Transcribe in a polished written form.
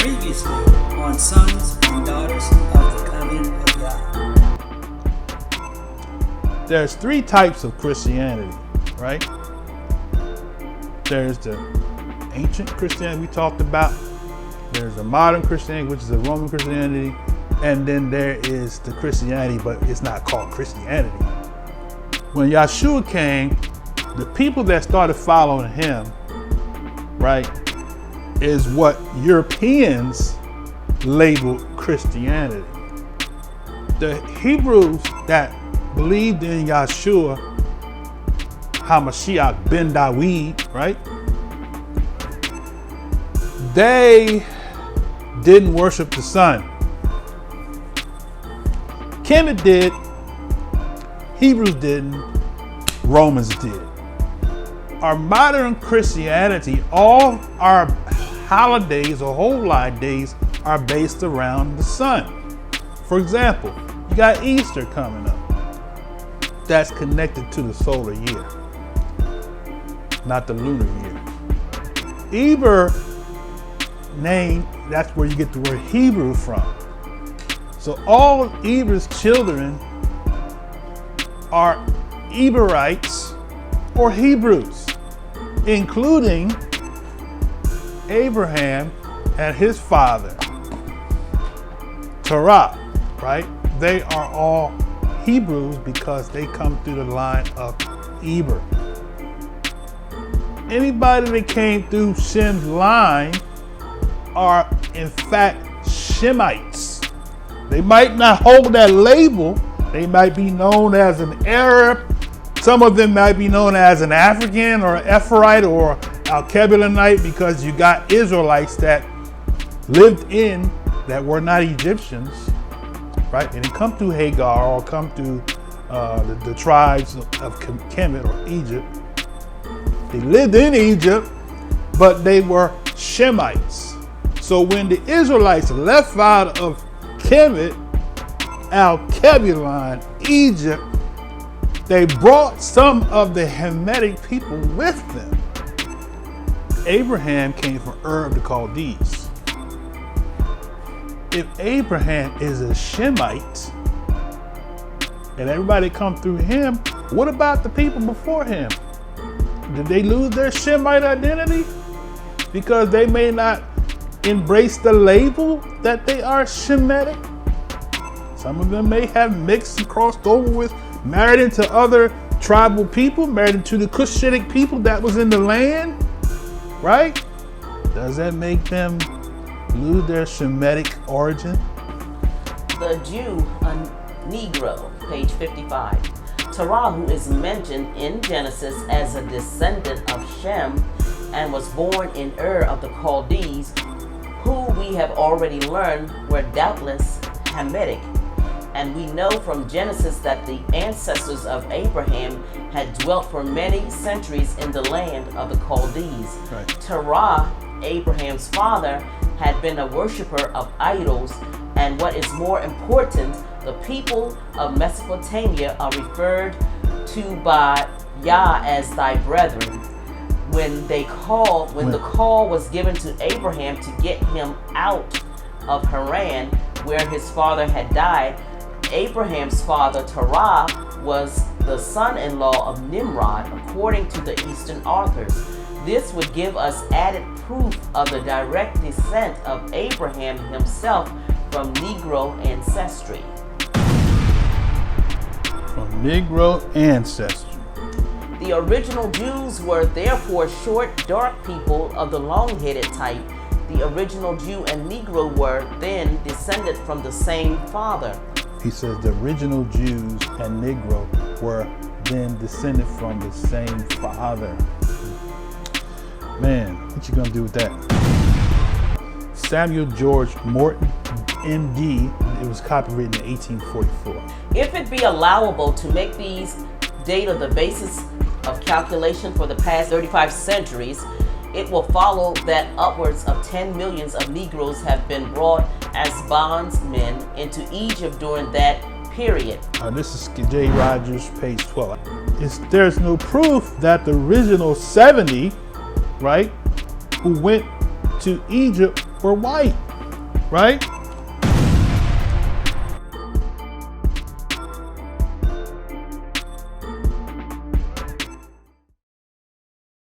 Previously on Sons and Daughters of the Covenant of God. There's three types of Christianity, right? There's the ancient Christianity we talked about. There's the modern Christianity, which is the Roman Christianity. And then there is the Christianity, but it's not called Christianity. When Yeshua came, the people that started following him, right, is what Europeans labeled Christianity. The Hebrews that believed in Yeshua HaMashiach ben Dawid, right? They didn't worship the sun. Kemet did, Hebrews didn't, Romans did. Our modern Christianity, all our holidays or holy days are based around the sun. For example, you got Easter coming up. That's connected to the solar year, not the lunar year. Eber name, that's where you get the word Hebrew from. So all Eber's children are Eberites or Hebrews, including Abraham and his father, Terah, right? They are all Hebrews because they come through the line of Eber. Anybody that came through Shem's line are in fact Shemites. They might not hold that label. They might be known as an Arab. Some of them might be known as an African or Ephraite or Al-Kebulanite, because you got Israelites that lived in that were not Egyptians, right? And they come through Hagar or come through the tribes of Kemet or Egypt. They lived in Egypt, but they were Shemites. So when the Israelites left out of Kemet, Al-Kebulan, Egypt, they brought some of the Hamitic people with them. Abraham came from Ur of the Chaldees. If Abraham is a Shemite and everybody come through him, what about the people before him? Did they lose their Shemite identity because they may not embrace the label that they are Shemitic? Some of them may have mixed and crossed over with, married into other tribal people, married into the Cushitic people that was in the land, right? Does that make them lose their Shemitic origin? The Jew, a Negro, page 55. Terah, who is mentioned in Genesis as a descendant of Shem and was born in Ur of the Chaldees, who we have already learned were doubtless Hamitic. And we know from Genesis that the ancestors of Abraham had dwelt for many centuries in the land of the Chaldees. Right. Terah, Abraham's father, had been a worshiper of idols, and what is more important, the people of Mesopotamia are referred to by Yah as thy brethren. When the call was given to Abraham to get him out of Haran, where his father had died, Abraham's father, Terah, was the son-in-law of Nimrod, according to the Eastern authors. This would give us added proof of the direct descent of Abraham himself from Negro ancestry. From Negro ancestry. The original Jews were therefore short, dark people of the long-headed type. The original Jew and Negro were then descended from the same father. He says the original Jews and Negro were then descended from the same father. Man, what you gonna do with that? Samuel George Morton, M.D., it was copyrighted in 1844. If it be allowable to make these data the basis of calculation for the past 35 centuries, it will follow that upwards of 10 millions of Negroes have been brought as bondsmen into Egypt during that period. This is J. Rogers, page 12. There's no proof that the original 70, right, who went to Egypt were white. right?